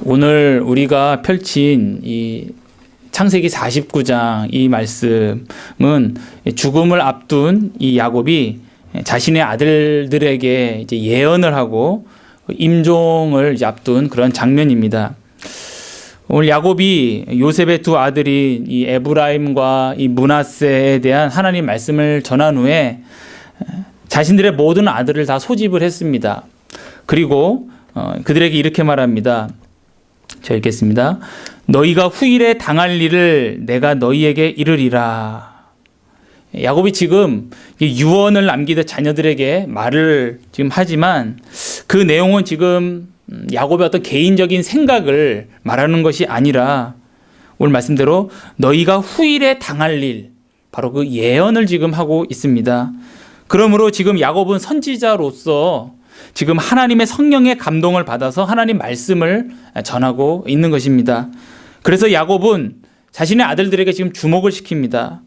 오늘 우리가 펼친 이 창세기 49장 이 말씀은 죽음을 앞둔 이 야곱이 자신의 아들들에게 이제 예언을 하고 임종을 이제 앞둔 그런 장면입니다. 오늘 야곱이 요셉의 두 아들인 이 에브라임과 이 므낫세에 대한 하나님 말씀을 전한 후에 자신들의 모든 아들을 다 소집을 했습니다. 그리고 그들에게 이렇게 말합니다. 자, 읽겠습니다. 너희가 후일에 당할 일을 내가 너희에게 이르리라. 야곱이 지금 유언을 남기듯 자녀들에게 말을 지금 하지만 그 내용은 지금 야곱의 어떤 개인적인 생각을 말하는 것이 아니라 오늘 말씀대로 너희가 후일에 당할 일, 바로 그 예언을 지금 하고 있습니다. 그러므로 지금 야곱은 선지자로서 지금 하나님의 성령의 감동을 받아서 하나님 말씀을 전하고 있는 것입니다. 그래서 야곱은 자신의 아들들에게 지금 주목을 시킵니다.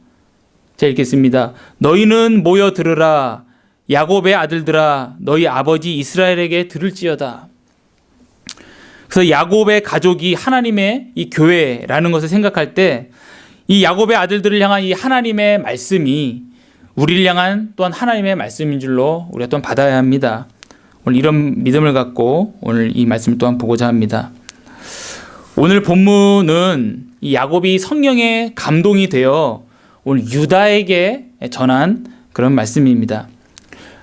자, 읽겠습니다. 너희는 모여 들으라. 야곱의 아들들아, 너희 아버지 이스라엘에게 들을지어다. 그래서 야곱의 가족이 하나님의 이 교회라는 것을 생각할 때 이 야곱의 아들들을 향한 이 하나님의 말씀이 우리를 향한 또한 하나님의 말씀인 줄로 우리가 또한 받아야 합니다. 오늘 이런 믿음을 갖고 오늘 이 말씀을 또한 보고자 합니다. 오늘 본문은 이 야곱이 성령의 감동이 되어 오늘 유다에게 전한 그런 말씀입니다.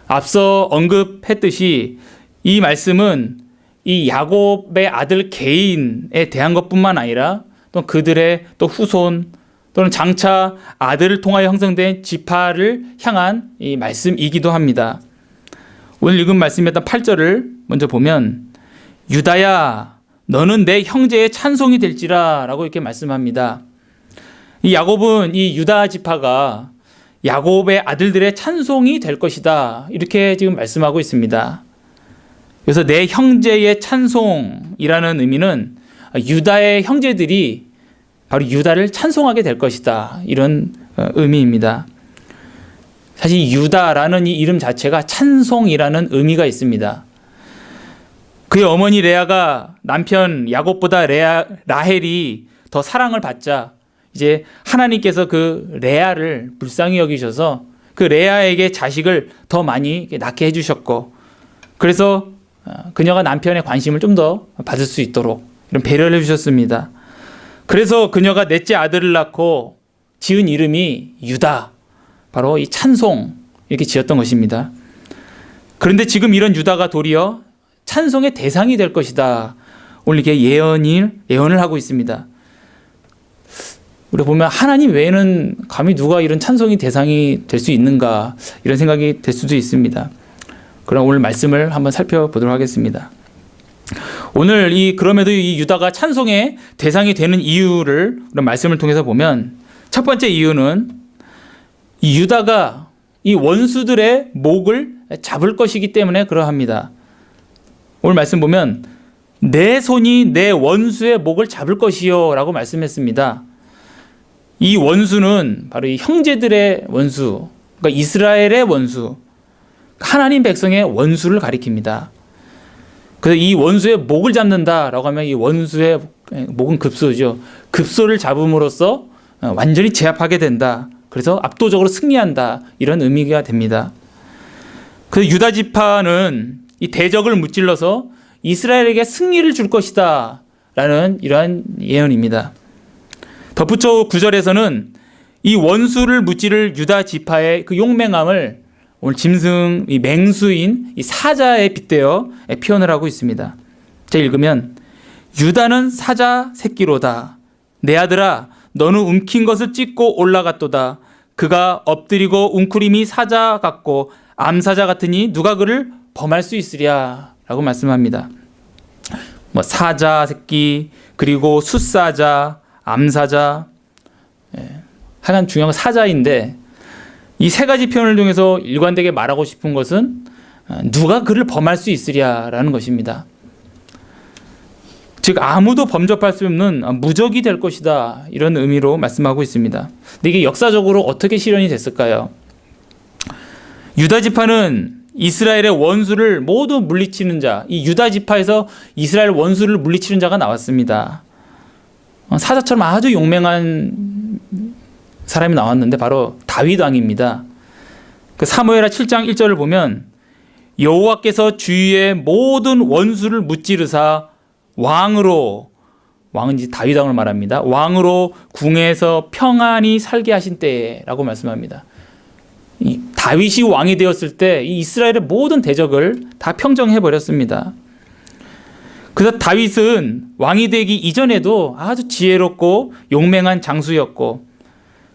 앞서 언급했듯이 이 말씀은 이 야곱의 아들 개인에 대한 것뿐만 아니라 또 그들의 또 후손 또는 장차 아들을 통하여 형성된 지파를 향한 이 말씀이기도 합니다. 오늘 읽은 말씀이었던 8절을 먼저 보면 유다야 너는 내 형제의 찬송이 될지라 라고 이렇게 말씀합니다. 이 야곱은 이 유다 지파가 야곱의 아들들의 찬송이 될 것이다 이렇게 지금 말씀하고 있습니다. 그래서 내 형제의 찬송이라는 의미는 유다의 형제들이 바로 유다를 찬송하게 될 것이다 이런 의미입니다. 사실 유다라는 이 이름 자체가 찬송이라는 의미가 있습니다. 그의 어머니 레아가 남편 야곱보다 라헬이 더 사랑을 받자 이제 하나님께서 그 레아를 불쌍히 여기셔서 그 레아에게 자식을 더 많이 낳게 해주셨고 그래서 그녀가 남편의 관심을 좀 더 받을 수 있도록 이런 배려를 해주셨습니다. 그래서 그녀가 넷째 아들을 낳고 지은 이름이 유다, 바로 이 찬송 이렇게 지었던 것입니다. 그런데 지금 이런 유다가 도리어 찬송의 대상이 될 것이다. 오늘 이렇게 예언을 하고 있습니다. 우리가 보면 하나님 외에는 감히 누가 이런 찬송이 대상이 될 수 있는가 이런 생각이 될 수도 있습니다. 그럼 오늘 말씀을 한번 살펴보도록 하겠습니다. 오늘 그럼에도 이 유다가 찬송의 대상이 되는 이유를 그런 말씀을 통해서 보면 첫 번째 이유는 이 유다가 이 원수들의 목을 잡을 것이기 때문에 그러합니다. 오늘 말씀 보면 내 손이 내 원수의 목을 잡을 것이요 라고 말씀했습니다. 이 원수는 바로 이 형제들의 원수, 그러니까 이스라엘의 원수, 하나님 백성의 원수를 가리킵니다. 그래서 이 원수의 목을 잡는다라고 하면 이 원수의 목은 급소죠. 급소를 잡음으로써 완전히 제압하게 된다. 그래서 압도적으로 승리한다. 이런 의미가 됩니다. 그래서 유다 지파는 이 대적을 무찔러서 이스라엘에게 승리를 줄 것이다. 라는 이러한 예언입니다. 덧붙여 9절에서는 이 원수를 무찌를 유다 지파의 그 용맹함을 오늘 짐승, 이 맹수인 이 사자에 빗대어 표현을 하고 있습니다. 제가 읽으면 유다는 사자 새끼로다. 내 아들아 너는 움킨 것을 찢고 올라갔도다. 그가 엎드리고 웅크림이 사자 같고 암사자 같으니 누가 그를 범할 수 있으랴 라고 말씀합니다. 사자 새끼 그리고 숫사자 암사자 하여간 중요한 건 사자인데 이 세 가지 표현을 통해서 일관되게 말하고 싶은 것은 누가 그를 범할 수 있으랴라는 것입니다. 즉 아무도 범접할 수 없는 무적이 될 것이다 이런 의미로 말씀하고 있습니다. 근데 이게 역사적으로 어떻게 실현이 됐을까요? 유다 지파는 이스라엘의 원수를 모두 물리치는 자, 이 유다 지파에서 이스라엘 원수를 물리치는 자가 나왔습니다. 사자처럼 아주 용맹한 사람이 나왔는데 바로 다윗 왕입니다. 그 사무엘하 7장 1절을 보면 여호와께서 주위의 모든 원수를 무찌르사 왕은 이제 다윗 왕을 말합니다. 왕으로 궁에서 평안히 살게 하신 때라고 말씀합니다. 이 다윗이 왕이 되었을 때 이 이스라엘의 모든 대적을 다 평정해 버렸습니다. 그래서 다윗은 왕이 되기 이전에도 아주 지혜롭고 용맹한 장수였고,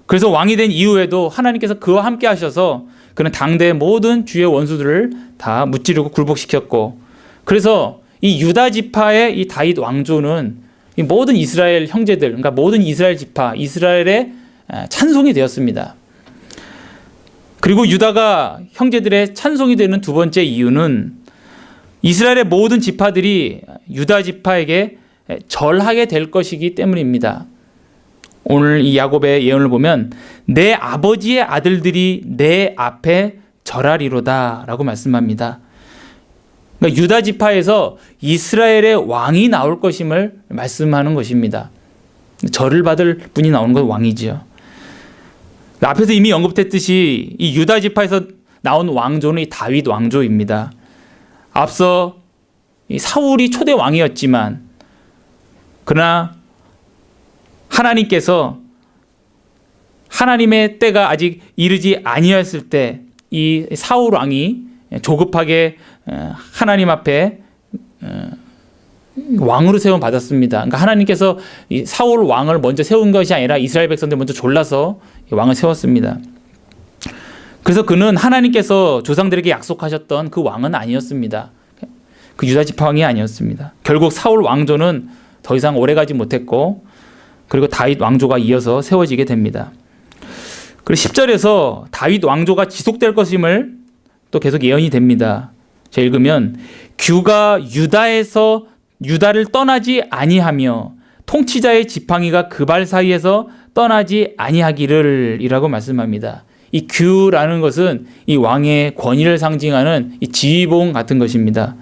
그래서 왕이 된 이후에도 하나님께서 그와 함께 하셔서 그는 당대의 모든 주의 원수들을 다 무찌르고 굴복시켰고, 그래서 이 유다 지파의 이 다윗 왕조는 이 모든 이스라엘 형제들, 그러니까 모든 이스라엘 지파, 이스라엘의 찬송이 되었습니다. 그리고 유다가 형제들의 찬송이 되는 두 번째 이유는 이스라엘의 모든 지파들이 유다 지파에게 절하게 될 것이기 때문입니다. 오늘 이 야곱의 예언을 보면 내 아버지의 아들들이 내 앞에 절하리로다 라고 말씀합니다. 그러니까 유다 지파에서 이스라엘의 왕이 나올 것임을 말씀하는 것입니다. 절을 받을 분이 나오는 건 왕이지요. 앞에서 이미 언급했듯이 이 유다 지파에서 나온 왕조는 이 다윗 왕조입니다. 앞서 이 사울이 초대 왕이었지만, 그러나 하나님께서 하나님의 때가 아직 이르지 아니었을 때 이 사울 왕이 조급하게 하나님 앞에 왕으로 세움 받았습니다. 그러니까 하나님께서 이 사울 왕을 먼저 세운 것이 아니라 이스라엘 백성들 먼저 졸라서 왕을 세웠습니다. 그래서 그는 하나님께서 조상들에게 약속하셨던 그 왕은 아니었습니다. 그 유다 지파 왕이 아니었습니다. 결국 사울 왕조는 더 이상 오래가지 못했고, 그리고 다윗 왕조가 이어서 세워지게 됩니다. 그리고 10절에서 다윗 왕조가 지속될 것임을 또 계속 예언이 됩니다. 제가 읽으면 규가 유다를 떠나지 아니하며 통치자의 지팡이가 그 발 사이에서 떠나지 아니하기를 이라고 말씀합니다. 이 규라는 것은 이 왕의 권위를 상징하는 이 지휘봉 같은 것입니다.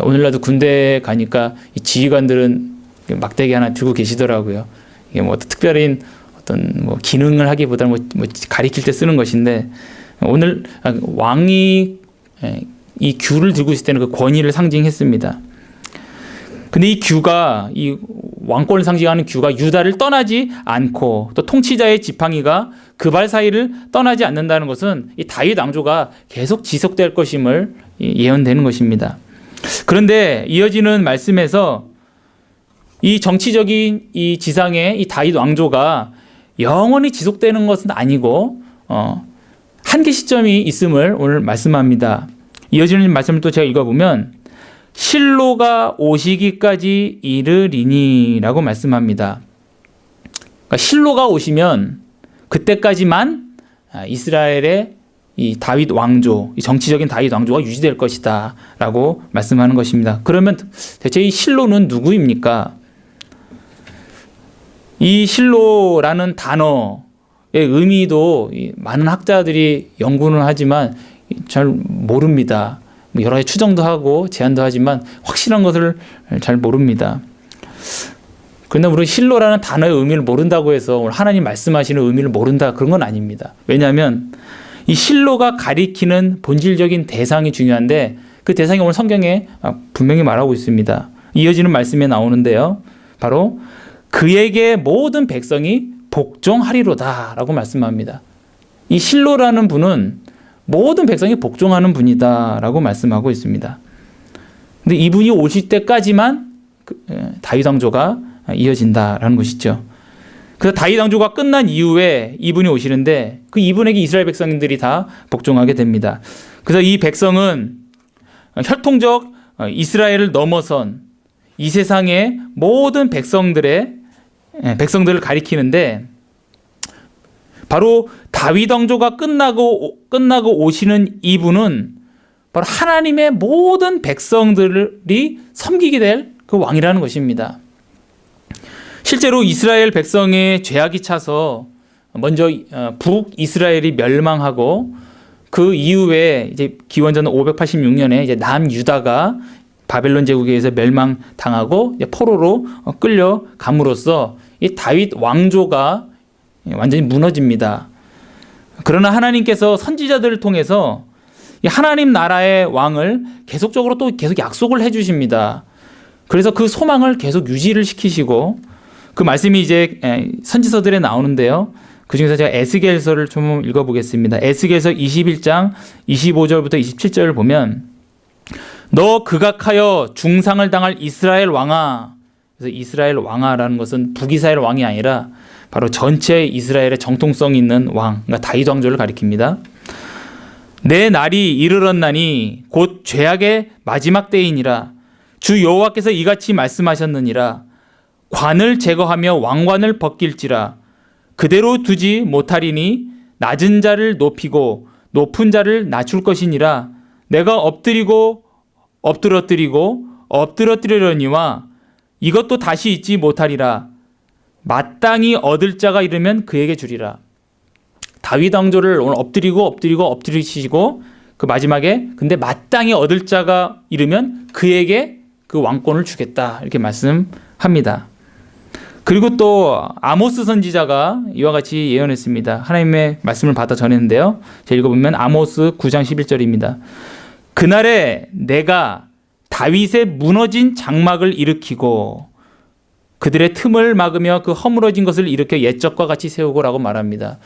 오늘날도 군대 가니까 이 지휘관들은 막대기 하나 들고 계시더라고요. 이게 뭐 특별한 어떤 뭐 기능을 하기보다는 뭐 가리킬 때 쓰는 것인데, 오늘 왕이 이 규를 들고 있을 때는 그 권위를 상징했습니다. 근데 이 규가, 이 왕권을 상징하는 규가 유다를 떠나지 않고 또 통치자의 지팡이가 그 발 사이를 떠나지 않는다는 것은 이 다윗 왕조가 계속 지속될 것임을 예언되는 것입니다. 그런데 이어지는 말씀에서 이 정치적인 이 지상의 이 다윗 왕조가 영원히 지속되는 것은 아니고 한계 시점이 있음을 오늘 말씀합니다. 이어지는 말씀을 또 제가 읽어보면 실로가 오시기까지 이르리니 라고 말씀합니다. 그러니까 실로가 오시면 그때까지만 이스라엘의 이 다윗 왕조, 이 정치적인 다윗 왕조가 유지될 것이다 라고 말씀하는 것입니다. 그러면 대체 이 실로는 누구입니까? 이 실로라는 단어의 의미도 많은 학자들이 연구는 하지만 잘 모릅니다. 여러 가지 추정도 하고 제안도 하지만 확실한 것을 잘 모릅니다. 그런데 우리 실로라는 단어의 의미를 모른다고 해서 오늘 하나님 말씀하시는 의미를 모른다, 그런 건 아닙니다. 왜냐하면 이 실로가 가리키는 본질적인 대상이 중요한데 그 대상이 오늘 성경에 분명히 말하고 있습니다. 이어지는 말씀에 나오는데요. 바로 그에게 모든 백성이 복종하리로다 라고 말씀합니다. 이 실로라는 분은 모든 백성이 복종하는 분이다 라고 말씀하고 있습니다. 근데 이분이 오실 때까지만 다윗 왕조가 이어진다라는 것이죠. 그래서 다윗 왕조가 끝난 이후에 이분이 오시는데 그 이분에게 이스라엘 백성들이 다 복종하게 됩니다. 그래서 이 백성은 혈통적 이스라엘을 넘어선 이 세상의 모든 백성들을 가리키는데, 바로 다윗 왕조가 끝나고 오시는 이분은 바로 하나님의 모든 백성들이 섬기게 될 그 왕이라는 것입니다. 실제로 이스라엘 백성의 죄악이 차서 먼저 북이스라엘이 멸망하고 그 이후에 이제 기원전 586년에 이제 남유다가 바벨론 제국에 의해서 멸망당하고 이제 포로로 끌려감으로써 이 다윗 왕조가 완전히 무너집니다. 그러나 하나님께서 선지자들을 통해서 이 하나님 나라의 왕을 계속적으로 또 계속 약속을 해주십니다. 그래서 그 소망을 계속 유지를 시키시고 그 말씀이 이제 선지서들에 나오는데요. 그 중에서 제가 에스겔서를 좀 읽어보겠습니다. 에스겔서 21장 25절부터 27절을 보면 너 극악하여 중상을 당할 이스라엘 왕아. 그래서 이스라엘 왕아라는 것은 북이스라엘 왕이 아니라 바로 전체 이스라엘의 정통성 있는 왕, 그러니까 다윗 왕조를 가리킵니다. 내 날이 이르렀나니 곧 죄악의 마지막 때이니라. 주 여호와께서 이같이 말씀하셨느니라. 관을 제거하며 왕관을 벗길지라. 그대로 두지 못하리니 낮은 자를 높이고 높은 자를 낮출 것이니라. 내가 엎드러뜨리려니와 이것도 다시 잊지 못하리라. 마땅히 얻을 자가 이르면 그에게 주리라. 다윗 왕조를 오늘 엎드리시고 그 마지막에 근데 마땅히 얻을 자가 이르면 그에게 그 왕권을 주겠다 이렇게 말씀합니다. 그리고 또 아모스 선지자가 이와 같이 예언했습니다. 하나님의 말씀을 받아 전했는데요. 제가 읽어보면 아모스 9장 11절입니다. 그날에 내가 다윗의 무너진 장막을 일으키고 그들의 틈을 막으며 그 허물어진 것을 일으켜 옛적과 같이 세우고라고 말합니다.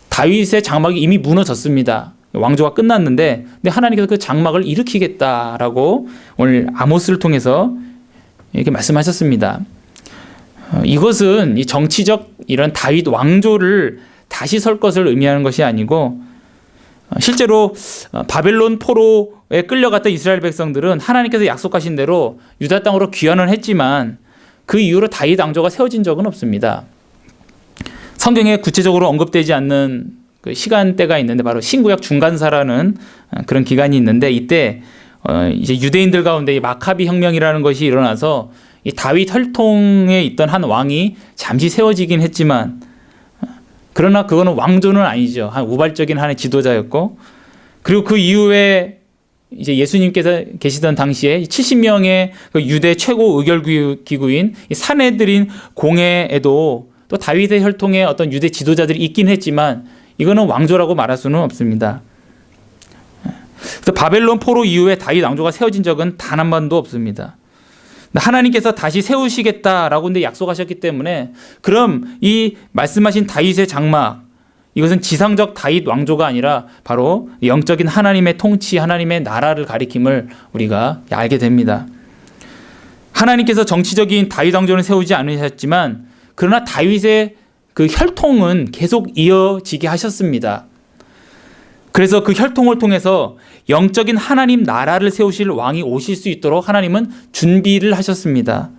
다윗의 장막이 이미 무너졌습니다. 왕조가 끝났는데 근데 하나님께서 그 장막을 일으키겠다라고 오늘 아모스를 통해서 이렇게 말씀하셨습니다. 이것은 이 정치적 이런 다윗 왕조를 다시 설 것을 의미하는 것이 아니고 실제로 바벨론 포로에 끌려갔던 이스라엘 백성들은 하나님께서 약속하신 대로 유다 땅으로 귀환을 했지만 그 이후로 다윗 왕조가 세워진 적은 없습니다. 성경에 구체적으로 언급되지 않는 그 시간대가 있는데 바로 신구약 중간사라는 그런 기간이 있는데 이때 이제 유대인들 가운데 이 마카비 혁명이라는 것이 일어나서 이 다윗 혈통에 있던 한 왕이 잠시 세워지긴 했지만 그러나 그거는 왕조는 아니죠. 한 우발적인 하나의 지도자였고 그리고 그 이후에 이제 예수님께서 계시던 당시에 70명의 그 유대 최고 의결 기구인 사내들인 공회에도 또 다윗의 혈통의 어떤 유대 지도자들이 있긴 했지만 이거는 왕조라고 말할 수는 없습니다. 그래서 바벨론 포로 이후에 다윗 왕조가 세워진 적은 단 한 번도 없습니다. 하나님께서 다시 세우시겠다라고 근데 약속하셨기 때문에 그럼 이 말씀하신 다윗의 장막 이것은 지상적 다윗 왕조가 아니라 바로 영적인 하나님의 통치, 하나님의 나라를 가리킴을 우리가 알게 됩니다. 하나님께서 정치적인 다윗 왕조는 세우지 않으셨지만 그러나 다윗의 그 혈통은 계속 이어지게 하셨습니다. 그래서 그 혈통을 통해서 영적인 하나님 나라를 세우실 왕이 오실 수 있도록 하나님은 준비를 하셨습니다.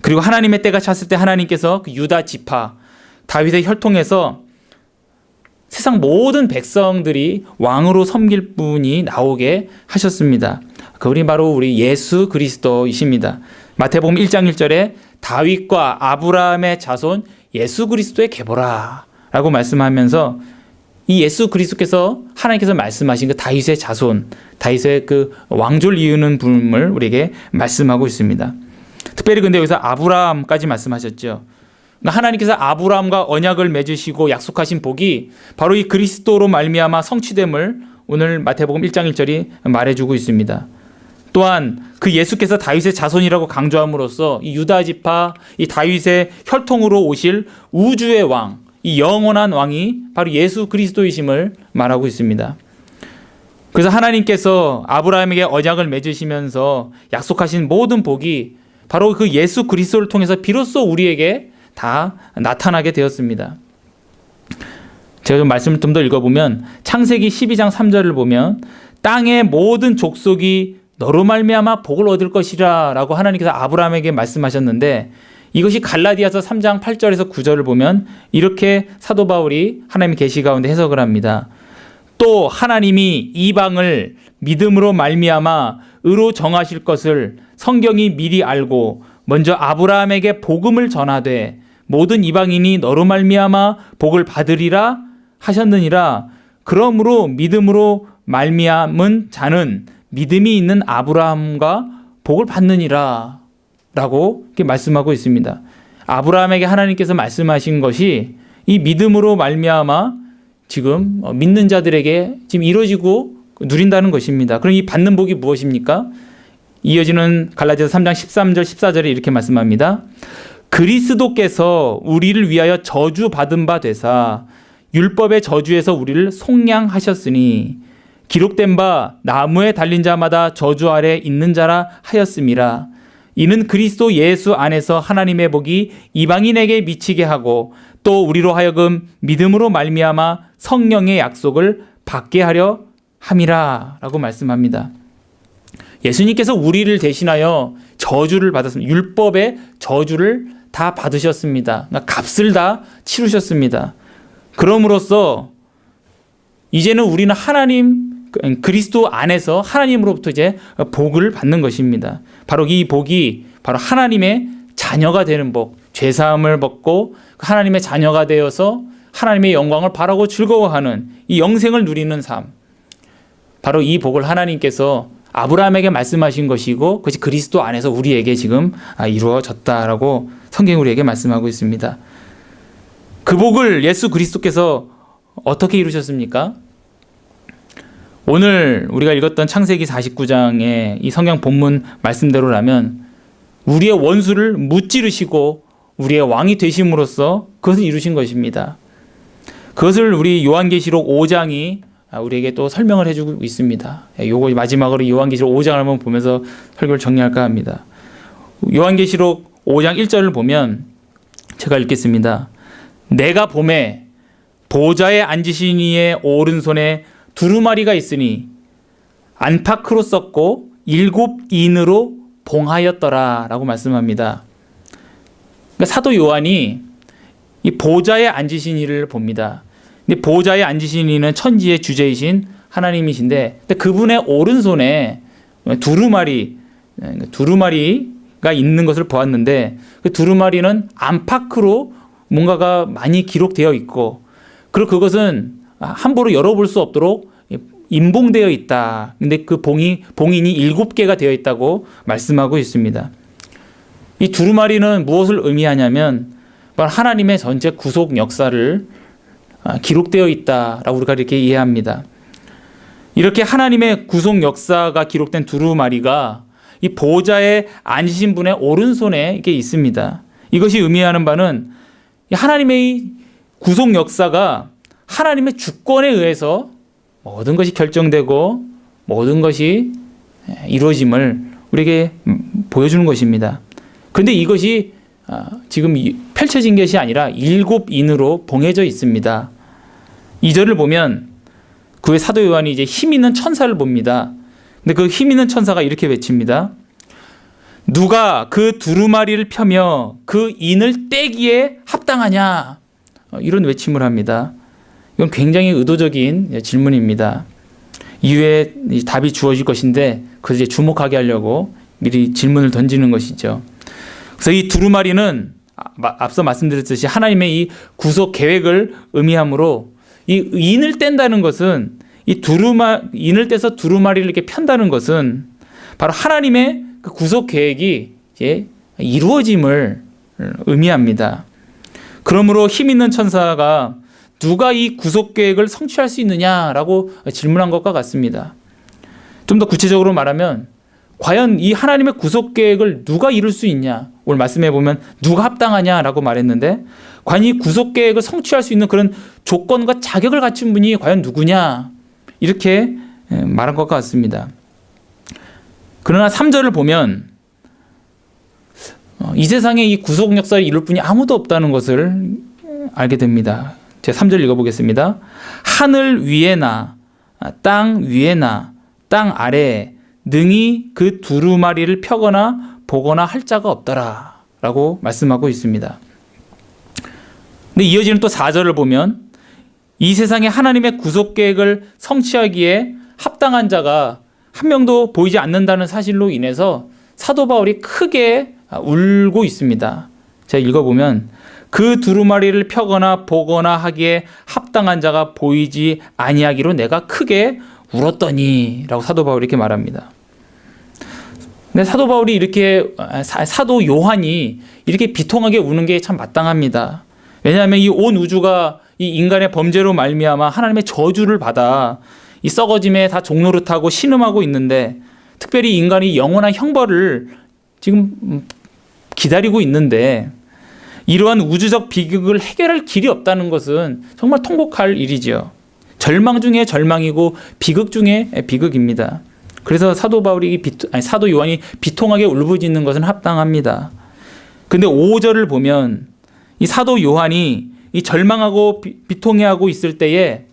그리고 하나님의 때가 찼을 때 하나님께서 그 유다 지파 다윗의 혈통에서 세상 모든 백성들이 왕으로 섬길 분이 나오게 하셨습니다. 그분이 바로 우리 예수 그리스도이십니다. 마태복음 1장 1절에 다윗과 아브라함의 자손 예수 그리스도의 계보라 라고 말씀하면서 이 예수 그리스도께서 하나님께서 말씀하신 그 다윗의 자손, 다윗의 그 왕조를 이루는 분을 우리에게 말씀하고 있습니다. 특별히 근데 여기서 아브라함까지 말씀하셨죠. 그러니까 하나님께서 아브라함과 언약을 맺으시고 약속하신 복이 바로 이 그리스도로 말미암아 성취됨을 오늘 마태복음 1장 1절이 말해주고 있습니다. 또한 그 예수께서 다윗의 자손이라고 강조함으로써 이 유다 지파, 이 다윗의 혈통으로 오실 우주의 왕, 이 영원한 왕이 바로 예수 그리스도이심을 말하고 있습니다. 그래서 하나님께서 아브라함에게 언약을 맺으시면서 약속하신 모든 복이 바로 그 예수 그리스도를 통해서 비로소 우리에게 다 나타나게 되었습니다. 제가 좀 말씀을 좀 더 읽어보면 창세기 12장 3절을 보면 땅의 모든 족속이 너로 말미암아 복을 얻을 것이라 라고 하나님께서 아브라함에게 말씀하셨는데 이것이 갈라디아서 3장 8절에서 9절을 보면 이렇게 사도 바울이 하나님의 계시 가운데 해석을 합니다. 또 하나님이 이방을 믿음으로 말미암아 의로 정하실 것을 성경이 미리 알고 먼저 아브라함에게 복음을 전하되 모든 이방인이 너로 말미암아 복을 받으리라 하셨느니라. 그러므로 믿음으로 말미암은 자는 믿음이 있는 아브라함과 복을 받느니라 라고 이렇게 말씀하고 있습니다. 아브라함에게 하나님께서 말씀하신 것이 이 믿음으로 말미암아 지금 믿는 자들에게 지금 이루어지고 누린다는 것입니다. 그럼 이 받는 복이 무엇입니까? 이어지는 갈라디아서 3장 13절 14절에 이렇게 말씀합니다. 그리스도께서 우리를 위하여 저주받은 바 되사 율법의 저주에서 우리를 속량하셨으니 기록된 바 나무에 달린 자마다 저주 아래 있는 자라 하였음이라. 이는 그리스도 예수 안에서 하나님의 복이 이방인에게 미치게 하고 또 우리로 하여금 믿음으로 말미암아 성령의 약속을 받게 하려 함이라 라고 말씀합니다. 예수님께서 우리를 대신하여 저주를 받았습니다. 율법의 저주를 다 받으셨습니다. 그러니까 값을 다 치르셨습니다. 그럼으로써 이제는 우리는 그리스도 안에서 하나님으로부터 이제 복을 받는 것입니다. 바로 이 복이 바로 하나님의 자녀가 되는 복, 죄사함을 받고 하나님의 자녀가 되어서 하나님의 영광을 바라고 즐거워하는 이 영생을 누리는 삶. 바로 이 복을 하나님께서 아브라함에게 말씀하신 것이고 그것이 그리스도 안에서 우리에게 지금 이루어졌다라고 성경이 우리에게 말씀하고 있습니다. 그 복을 예수 그리스도께서 어떻게 이루셨습니까? 오늘 우리가 읽었던 창세기 49장의 이 성경 본문 말씀대로라면 우리의 원수를 무찌르시고 우리의 왕이 되심으로써 그것을 이루신 것입니다. 그것을 우리 요한계시록 5장이 우리에게 또 설명을 해주고 있습니다. 요거 마지막으로 요한계시록 5장을 한번 보면서 설교를 정리할까 합니다. 요한계시록 5장 1절을 보면 제가 읽겠습니다. 내가 봄에 보좌에 앉으신 이의 오른손에 두루마리가 있으니 안팎으로 썼고 7인으로 봉하였더라 라고 말씀합니다. 그러니까 사도 요한이 이 보좌에 앉으신 이를 봅니다. 근데 보좌에 앉으신 이는 천지의 주제이신 하나님이신데 그분의 오른손에 두루마리가 있는 것을 보았는데 그 두루마리는 안팎으로 뭔가가 많이 기록되어 있고 그리고 그것은 함부로 열어볼 수 없도록 임봉되어 있다. 근데 그 봉인이 7개가 되어 있다고 말씀하고 있습니다. 이 두루마리는 무엇을 의미하냐면 바로 하나님의 전체 구속 역사를 기록되어 있다라고 우리가 이렇게 이해합니다. 이렇게 하나님의 구속 역사가 기록된 두루마리가 이 보좌에 앉으신 분의 오른손에 이게 있습니다. 이것이 의미하는 바는 하나님의 구속 역사가 하나님의 주권에 의해서 모든 것이 결정되고 모든 것이 이루어짐을 우리에게 보여주는 것입니다. 그런데 이것이 지금 펼쳐진 것이 아니라 7인으로 봉해져 있습니다. 2절을 보면 그의 사도 요한이 이제 힘 있는 천사를 봅니다. 근데 그 힘 있는 천사가 이렇게 외칩니다. 누가 그 두루마리를 펴며 그 인을 떼기에 합당하냐? 이런 외침을 합니다. 이건 굉장히 의도적인 질문입니다. 이후에 답이 주어질 것인데 그것을 이제 주목하게 하려고 미리 질문을 던지는 것이죠. 그래서 이 두루마리는 앞서 말씀드렸듯이 하나님의 이 구속 계획을 의미하므로 이 인을 뗀다는 것은 인을 떼서 두루마리를 이렇게 편다는 것은 바로 하나님의 그 구속 계획이 이제 이루어짐을 의미합니다. 그러므로 힘 있는 천사가 누가 이 구속 계획을 성취할 수 있느냐라고 질문한 것과 같습니다. 좀 더 구체적으로 말하면 과연 이 하나님의 구속 계획을 누가 이룰 수 있냐? 오늘 말씀해 보면 누가 합당하냐라고 말했는데 과연 이 구속 계획을 성취할 수 있는 그런 조건과 자격을 갖춘 분이 과연 누구냐? 이렇게 말한 것 같습니다. 그러나 3절을 보면 이 세상에 이 구속 역사를 이룰 분이 아무도 없다는 것을 알게 됩니다. 제가 3절 읽어보겠습니다. 하늘 위에나 땅 위에나 땅 아래에 능히 그 두루마리를 펴거나 보거나 할 자가 없더라 라고 말씀하고 있습니다. 근데 이어지는 또 4절을 보면 이 세상에 하나님의 구속 계획을 성취하기에 합당한 자가 한 명도 보이지 않는다는 사실로 인해서 사도 바울이 크게 울고 있습니다. 제가 읽어보면 그 두루마리를 펴거나 보거나 하기에 합당한 자가 보이지 아니하기로 내가 크게 울었더니 라고 사도 바울이 이렇게 말합니다. 근데 사도 바울이 이렇게 사도 요한이 이렇게 비통하게 우는 게 참 마땅합니다. 왜냐하면 이 온 우주가 이 인간의 범죄로 말미암아 하나님의 저주를 받아 이 썩어짐에 다 종노릇하고 신음하고 있는데, 특별히 인간이 영원한 형벌을 지금 기다리고 있는데, 이러한 우주적 비극을 해결할 길이 없다는 것은 정말 통곡할 일이지요. 절망 중에 절망이고 비극 중에 비극입니다. 그래서 사도 요한이 비통하게 울부짖는 것은 합당합니다. 근데 5절을 보면 이 사도 요한이 이 절망하고 비통해하고 있을 때에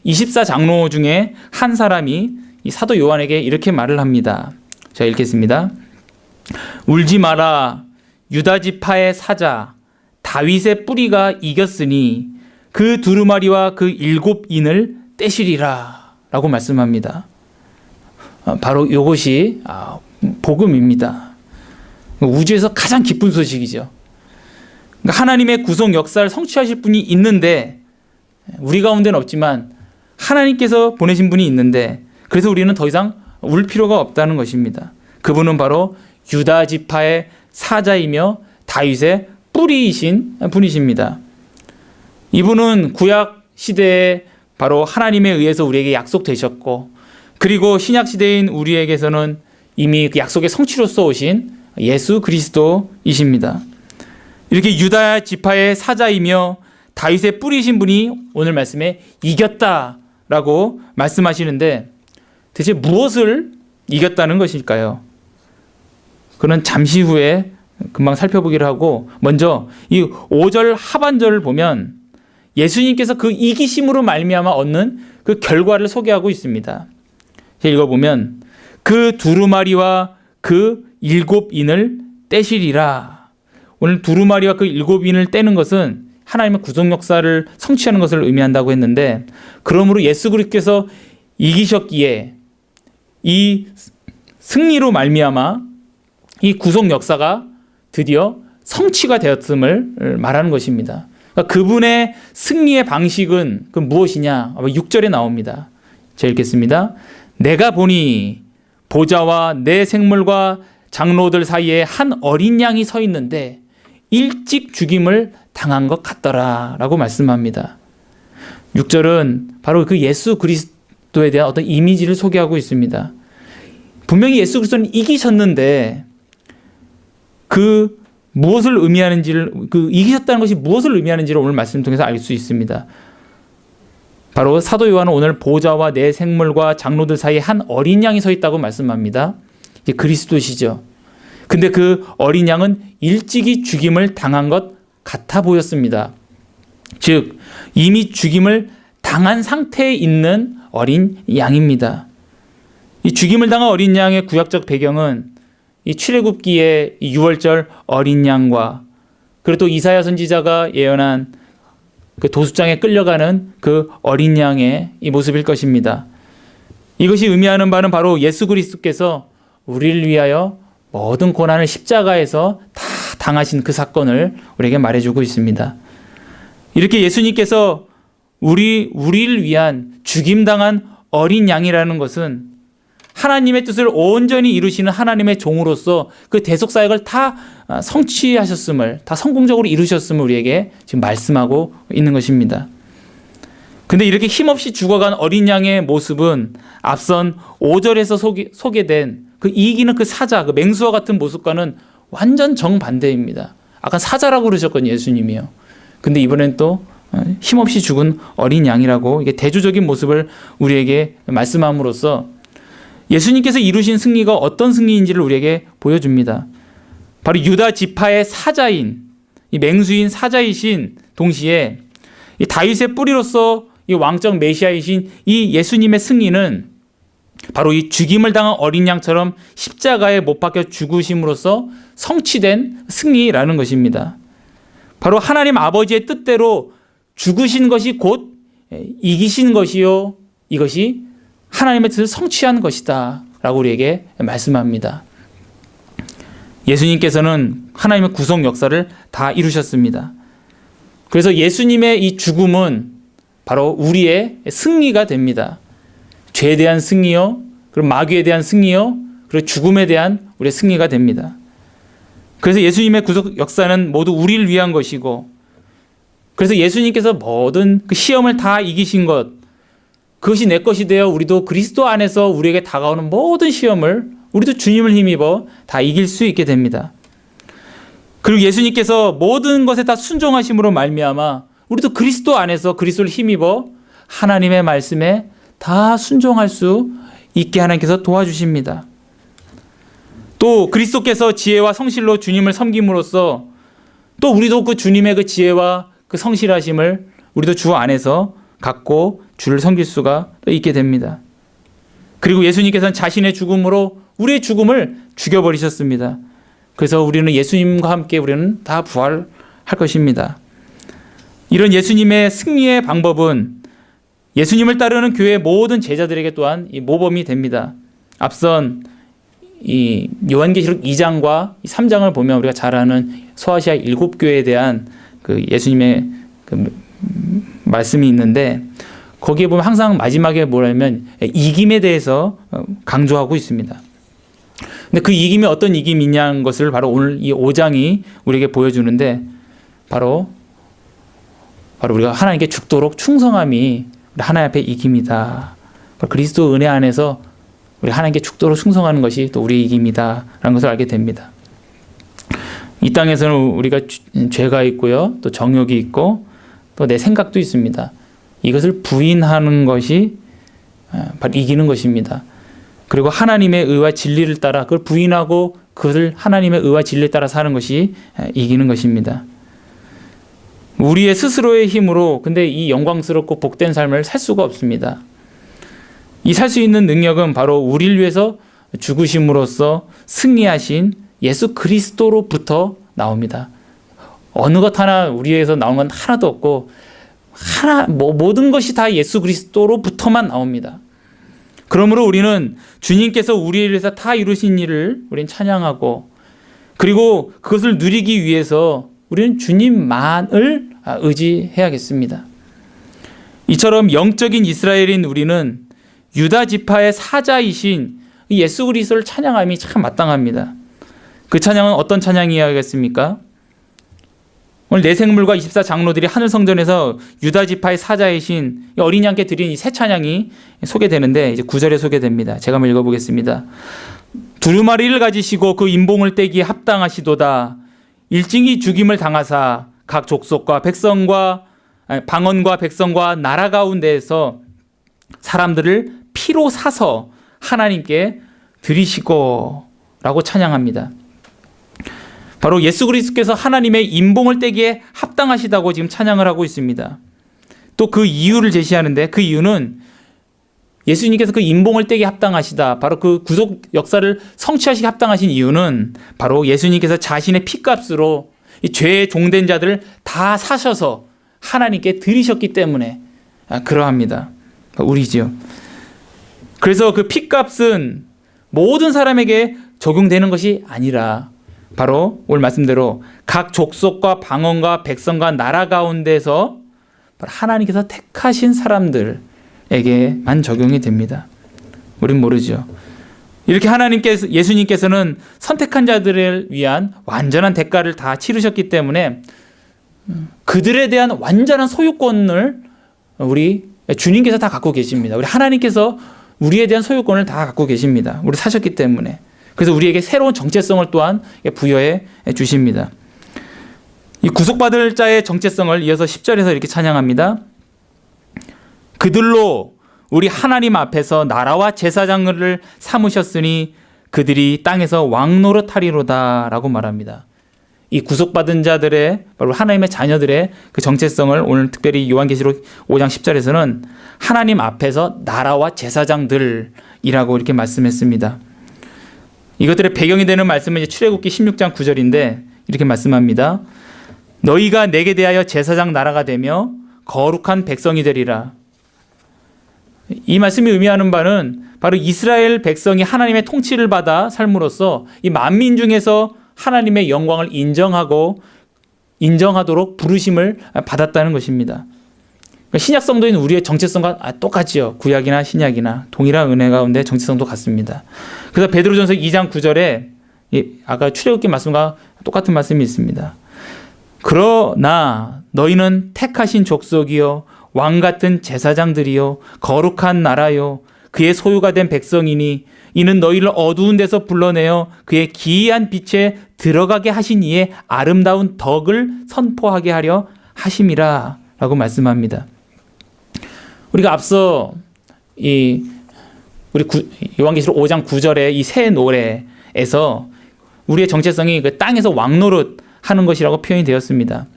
24장로 중에 한 사람이 이 사도 요한에게 이렇게 말을 합니다. 제가 읽겠습니다. 울지 마라. 유다 지파의 사자 다윗의 뿌리가 이겼으니 그 두루마리와 그 7인을 떼시리라 라고 말씀합니다. 바로 이것이 복음입니다. 우주에서 가장 기쁜 소식이죠. 하나님의 구속 역사를 성취하실 분이 있는데, 우리 가운데는 없지만 하나님께서 보내신 분이 있는데, 그래서 우리는 더 이상 울 필요가 없다는 것입니다. 그분은 바로 유다 지파의 사자이며 다윗의 뿌리이신 분이십니다. 이분은 구약 시대에 바로 하나님에 의해서 우리에게 약속되셨고, 그리고 신약 시대인 우리에게서는 이미 그 약속의 성취로서 오신 예수 그리스도이십니다. 이렇게 유다 지파의 사자이며 다윗의 뿌리이신 분이 오늘 말씀에 이겼다라고 말씀하시는데, 대체 무엇을 이겼다는 것일까요? 그는 잠시 후에 금방 살펴보기로 하고, 먼저 이 5절 하반절을 보면 예수님께서 그 이기심으로 말미암아 얻는 그 결과를 소개하고 있습니다. 읽어보면 그 두루마리와 그 7인을 떼시리라. 오늘 두루마리와 그 7인을 떼는 것은 하나님의 구속 역사를 성취하는 것을 의미한다고 했는데, 그러므로 예수 그리스도께서 이기셨기에 이 승리로 말미암아 이 구속 역사가 드디어 성취가 되었음을 말하는 것입니다. 그러니까 그분의 승리의 방식은 그 무엇이냐? 6절에 나옵니다. 제가 읽겠습니다. 내가 보니 보좌와 내 생물과 장로들 사이에 한 어린 양이 서 있는데 일찍 죽임을 당한 것 같더라 라고 말씀합니다. 6절은 바로 그 예수 그리스도에 대한 어떤 이미지를 소개하고 있습니다. 분명히 예수 그리스도는 이기셨는데 그 무엇을 의미하는지를, 그 이기셨다는 것이 무엇을 의미하는지를 오늘 말씀 통해서 알 수 있습니다. 바로 사도 요한은 오늘 보좌와 내 생물과 장로들 사이에 한 어린 양이 서 있다고 말씀합니다. 이제 그리스도시죠. 근데 그 어린 양은 일찍이 죽임을 당한 것 같아 보였습니다. 즉 이미 죽임을 당한 상태에 있는 어린 양입니다. 이 죽임을 당한 어린 양의 구약적 배경은 이 출애굽기의 유월절 어린 양과, 그리고 또 이사야 선지자가 예언한 그 도수장에 끌려가는 그 어린 양의 이 모습일 것입니다. 이것이 의미하는 바는 바로 예수 그리스도께서 우리를 위하여 모든 고난을 십자가에서 다 당하신 그 사건을 우리에게 말해주고 있습니다. 이렇게 예수님께서 우리를 위한 죽임당한 어린 양이라는 것은 하나님의 뜻을 온전히 이루시는 하나님의 종으로서 그 대속사역을 다 성취하셨음을, 다 성공적으로 이루셨음을 우리에게 지금 말씀하고 있는 것입니다. 근데 이렇게 힘없이 죽어간 어린 양의 모습은 앞선 5절에서 소개된 그 이기는 그 사자, 그 맹수와 같은 모습과는 완전 정반대입니다. 아까 사자라고 그러셨거든요, 예수님이요. 근데 이번엔 또 힘없이 죽은 어린 양이라고 이게 대조적인 모습을 우리에게 말씀함으로써 예수님께서 이루신 승리가 어떤 승리인지를 우리에게 보여줍니다. 바로 유다 지파의 사자인, 이 맹수인 사자이신 동시에 이 다윗의 뿌리로서 이 왕적 메시아이신 이 예수님의 승리는 바로 이 죽임을 당한 어린 양처럼 십자가에 못 박혀 죽으심으로써 성취된 승리라는 것입니다. 바로 하나님 아버지의 뜻대로 죽으신 것이 곧 이기신 것이요, 이것이 하나님의 뜻을 성취한 것이다 라고 우리에게 말씀합니다. 예수님께서는 하나님의 구속 역사를 다 이루셨습니다. 그래서 예수님의 이 죽음은 바로 우리의 승리가 됩니다. 죄에 대한 승리요, 그리고 마귀에 대한 승리요, 그리고 죽음에 대한 우리의 승리가 됩니다. 그래서 예수님의 구속 역사는 모두 우리를 위한 것이고, 그래서 예수님께서 모든 그 시험을 다 이기신 것, 그것이 내 것이 되어 우리도 그리스도 안에서 우리에게 다가오는 모든 시험을 우리도 주님을 힘입어 다 이길 수 있게 됩니다. 그리고 예수님께서 모든 것에 다 순종하심으로 말미암아 우리도 그리스도 안에서 그리스도를 힘입어 하나님의 말씀에 다 순종할 수 있게 하나님께서 도와주십니다. 또 그리스도께서 지혜와 성실로 주님을 섬김으로써 또 우리도 그 주님의 그 지혜와 그 성실하심을 우리도 주 안에서 갖고 주를 섬길 수가 있게 됩니다. 그리고 예수님께서는 자신의 죽음으로 우리의 죽음을 죽여버리셨습니다. 그래서 우리는 예수님과 함께 우리는 다 부활할 것입니다. 이런 예수님의 승리의 방법은 예수님을 따르는 교회의 모든 제자들에게 또한 이 모범이 됩니다. 앞선 이 요한계시록 2장과 3장을 보면 우리가 잘 아는 소아시아 7교회에 대한 그 예수님의 그 말씀이 있는데, 거기에 보면 항상 마지막에 뭐라면 이김에 대해서 강조하고 있습니다. 근데 그 이김이 어떤 이김이냐는 것을 바로 오늘 이 5장이 우리에게 보여주는데, 바로 우리가 하나님께 죽도록 충성함이 우리 하나님 앞에 이김이다. 그리스도 은혜 안에서 우리 하나님께 죽도록 충성하는 것이 또 우리의 이김이다라는 것을 알게 됩니다. 이 땅에서는 우리가 죄가 있고요, 또 정욕이 있고, 또 내 생각도 있습니다. 이것을 부인하는 것이 바로 이기는 것입니다. 그리고 하나님의 의와 진리를 따라 그걸 부인하고 그것을 하나님의 의와 진리를 따라 사는 것이 이기는 것입니다. 우리의 스스로의 힘으로 근데 이 영광스럽고 복된 삶을 살 수가 없습니다. 이 살 수 있는 능력은 바로 우리를 위해서 죽으심으로써 승리하신 예수 그리스도로부터 나옵니다. 어느 것 하나 우리에게서 나온 건 하나도 없고, 모든 것이 다 예수 그리스도로부터만 나옵니다. 그러므로 우리는 주님께서 우리를 위해서 다 이루신 일을 우리는 찬양하고, 그리고 그것을 누리기 위해서 우리는 주님만을 의지해야겠습니다. 이처럼 영적인 이스라엘인 우리는 유다 지파의 사자이신 예수 그리스도를 찬양함이 참 마땅합니다. 그 찬양은 어떤 찬양이어야겠습니까? 오늘 내생물과 24장로들이 하늘 성전에서 유다 지파의 사자이신 어린 양께 드린 이 새 찬양이 소개되는데, 이제 9절에 소개됩니다. 제가 한번 읽어보겠습니다. 두루마리를 가지시고 그 인봉을 떼기에 합당하시도다. 일찍이 죽임을 당하사 각 족속과 백성과 방언과 백성과 나라 가운데에서 사람들을 피로 사서 하나님께 드리시고 라고 찬양합니다. 바로 예수 그리스도께서 하나님의 인봉을 떼기에 합당하시다고 지금 찬양을 하고 있습니다. 또 그 이유를 제시하는데, 그 이유는 예수님께서 그 인봉을 떼기에 합당하시다, 바로 그 구속 역사를 성취하시기 합당하신 이유는 바로 예수님께서 자신의 피값으로 이 죄의 종된 자들을 다 사셔서 하나님께 드리셨기 때문에 그러합니다. 우리지요. 그래서 그 피값은 모든 사람에게 적용되는 것이 아니라 바로 오늘 말씀대로 각 족속과 방언과 백성과 나라 가운데서 하나님께서 택하신 사람들에게만 적용이 됩니다. 우린 모르죠. 이렇게 예수님께서는 선택한 자들을 위한 완전한 대가를 다 치르셨기 때문에 그들에 대한 완전한 소유권을 우리 주님께서 다 갖고 계십니다. 우리 하나님께서 우리에 대한 소유권을 다 갖고 계십니다. 우리 사셨기 때문에. 그래서 우리에게 새로운 정체성을 또한 부여해 주십니다. 이 구속받을 자의 정체성을 이어서 10절에서 이렇게 찬양합니다. 그들로 우리 하나님 앞에서 나라와 제사장을 삼으셨으니 그들이 땅에서 왕노릇하리로다 라고 말합니다. 이 구속받은 자들의, 바로 하나님의 자녀들의 그 정체성을 오늘 특별히 요한계시록 5장 10절에서는 하나님 앞에서 나라와 제사장들이라고 이렇게 말씀했습니다. 이것들의 배경이 되는 말씀은 이제 출애굽기 16장 9절인데 이렇게 말씀합니다. 너희가 내게 대하여 제사장 나라가 되며 거룩한 백성이 되리라. 이 말씀이 의미하는 바는 바로 이스라엘 백성이 하나님의 통치를 받아 삶으로써 이 만민 중에서 하나님의 영광을 인정하도록 부르심을 받았다는 것입니다. 신약 성도인 우리의 정체성과 똑같지요. 구약이나 신약이나 동일한 은혜 가운데 정체성도 같습니다. 그래서 베드로전서 2장 9절에 아까 출애굽기 말씀과 똑같은 말씀이 있습니다. 그러나 너희는 택하신 족속이요 왕 같은 제사장들이요 거룩한 나라요 그의 소유가 된 백성이니 이는 너희를 어두운 데서 불러내어 그의 기이한 빛에 들어가게 하신 이의 아름다운 덕을 선포하게 하려 하심이라 라고 말씀합니다. 우리가 앞서 우리 요한계시록 5장 9절의 이 새 노래에서 우리의 정체성이 그 땅에서 왕노릇 하는 것이라고 표현이 되었습니다.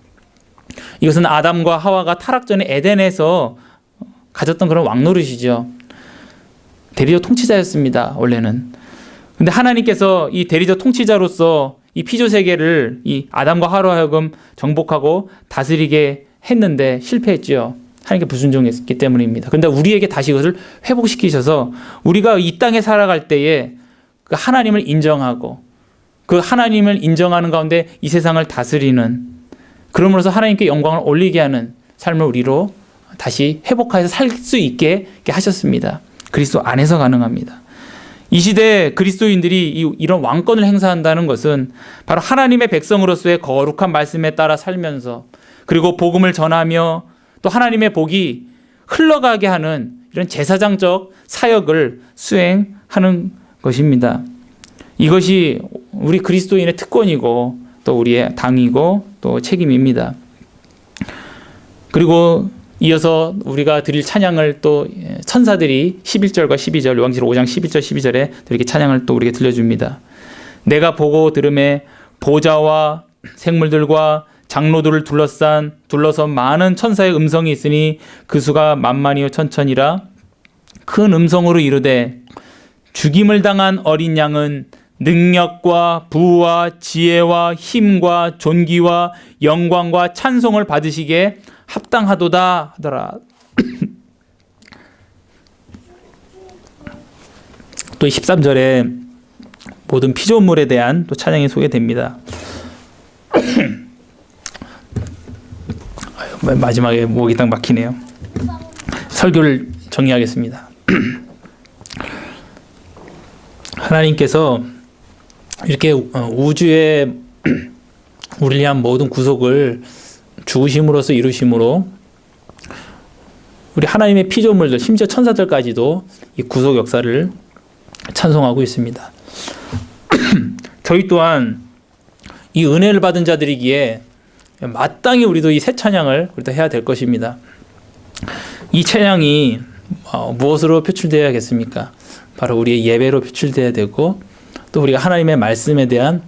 이것은 아담과 하와가 타락 전에 에덴에서 가졌던 그런 왕노릇이죠. 대리적 통치자였습니다. 원래는. 근데 하나님께서 이 대리적 통치자로서 이 피조 세계를 이 아담과 하와로 하여금 정복하고 다스리게 했는데 실패했죠. 하나님께 불순종했기 때문입니다. 그런데 우리에게 다시 그것을 회복시키셔서 우리가 이 땅에 살아갈 때에 그 하나님을 인정하고 그 하나님을 인정하는 가운데 이 세상을 다스리는, 그러므로서 하나님께 영광을 올리게 하는 삶을 우리로 다시 회복해서 살 수 있게 하셨습니다. 그리스도 안에서 가능합니다. 이 시대에 그리스도인들이 이런 왕권을 행사한다는 것은 바로 하나님의 백성으로서의 거룩한 말씀에 따라 살면서, 그리고 복음을 전하며 또 하나님의 복이 흘러가게 하는 이런 제사장적 사역을 수행하는 것입니다. 이것이 우리 그리스도인의 특권이고 또 우리의 당이고 또 책임입니다. 그리고 이어서 우리가 드릴 찬양을 또 천사들이 11절과 12절, 요한계시록 5장 11절 12절에 이렇게 찬양을 또 우리에게 들려줍니다. 내가 보고 들음에 보좌와 생물들과 장로들을 둘러선 많은 천사의 음성이 있으니 그 수가 만만이요 천천이라. 큰 음성으로 이르되 죽임을 당한 어린 양은 능력과 부와 지혜와 힘과 존귀와 영광과 찬송을 받으시기에 합당하도다 하더라. 또 13절에 모든 피조물에 대한 또 찬양이 소개됩니다. 마지막에 목이 딱 막히네요. 설교를 정리하겠습니다. 하나님께서 이렇게 우주에 우리를 위한 모든 구속을 죽으심으로써 이루심으로 우리 하나님의 피조물들, 심지어 천사들까지도 이 구속 역사를 찬송하고 있습니다. 저희 또한 이 은혜를 받은 자들이기에 마땅히 우리도 이 새 찬양을 우리도 해야 될 것입니다. 이 찬양이 무엇으로 표출되어야겠습니까? 바로 우리의 예배로 표출되어야 되고 또 우리가 하나님의 말씀에 대한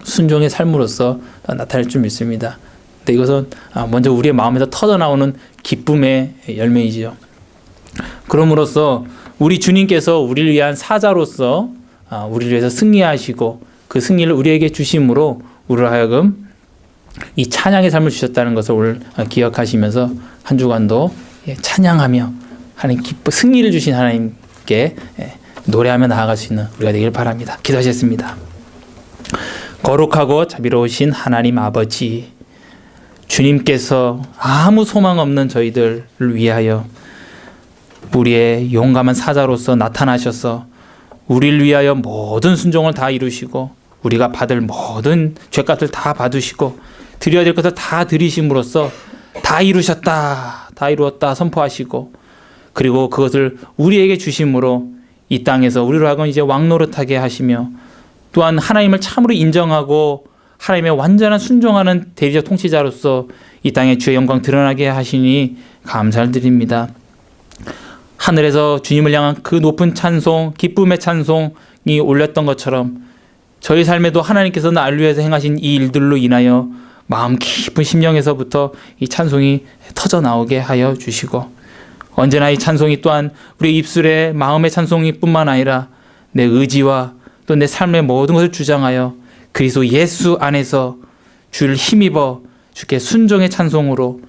순종의 삶으로서 나타날 줄 믿습니다. 근데 이것은 먼저 우리의 마음에서 터져나오는 기쁨의 열매이지요. 그럼으로써 우리 주님께서 우리를 위한 사자로서 우리를 위해서 승리하시고 그 승리를 우리에게 주심으로 우리를 하여금 이 찬양의 삶을 주셨다는 것을 오늘 기억하시면서 한 주간도 찬양하며 하나님 승리를 주신 하나님께 노래하며 나아갈 수 있는 우리가 되길 바랍니다. 기도하셨습니다. 거룩하고 자비로우신 하나님 아버지, 주님께서 아무 소망 없는 저희들을 위하여 우리의 용감한 사자로서 나타나셔서 우리를 위하여 모든 순종을 다 이루시고 우리가 받을 모든 죄값을 다 받으시고 드려야 될 것을 다 드리심으로써 다 이루셨다, 다 이루었다 선포하시고, 그리고 그것을 우리에게 주심으로 이 땅에서 우리로 하여금 이제 왕노릇하게 하시며 또한 하나님을 참으로 인정하고 하나님의 완전한 순종하는 대리적 통치자로서 이 땅에 주의 영광 드러나게 하시니 감사를 드립니다. 하늘에서 주님을 향한 그 높은 찬송, 기쁨의 찬송이 올렸던 것처럼 저희 삶에도 하나님께서 나를 위해서 행하신 이 일들로 인하여 마음 깊은 심령에서부터 이 찬송이 터져 나오게 하여 주시고, 언제나 이 찬송이 또한 우리 입술에 마음의 찬송이 뿐만 아니라 내 의지와 또 내 삶의 모든 것을 주장하여 그리스도 예수 안에서 주를 힘입어 주께 순종의 찬송으로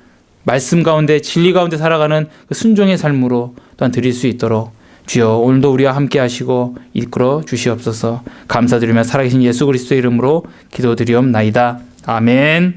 말씀 가운데 진리 가운데 살아가는 그 순종의 삶으로 또한 드릴 수 있도록 주여 오늘도 우리와 함께 하시고 이끌어 주시옵소서. 감사드리며 살아계신 예수 그리스도의 이름으로 기도드리옵나이다. 아멘.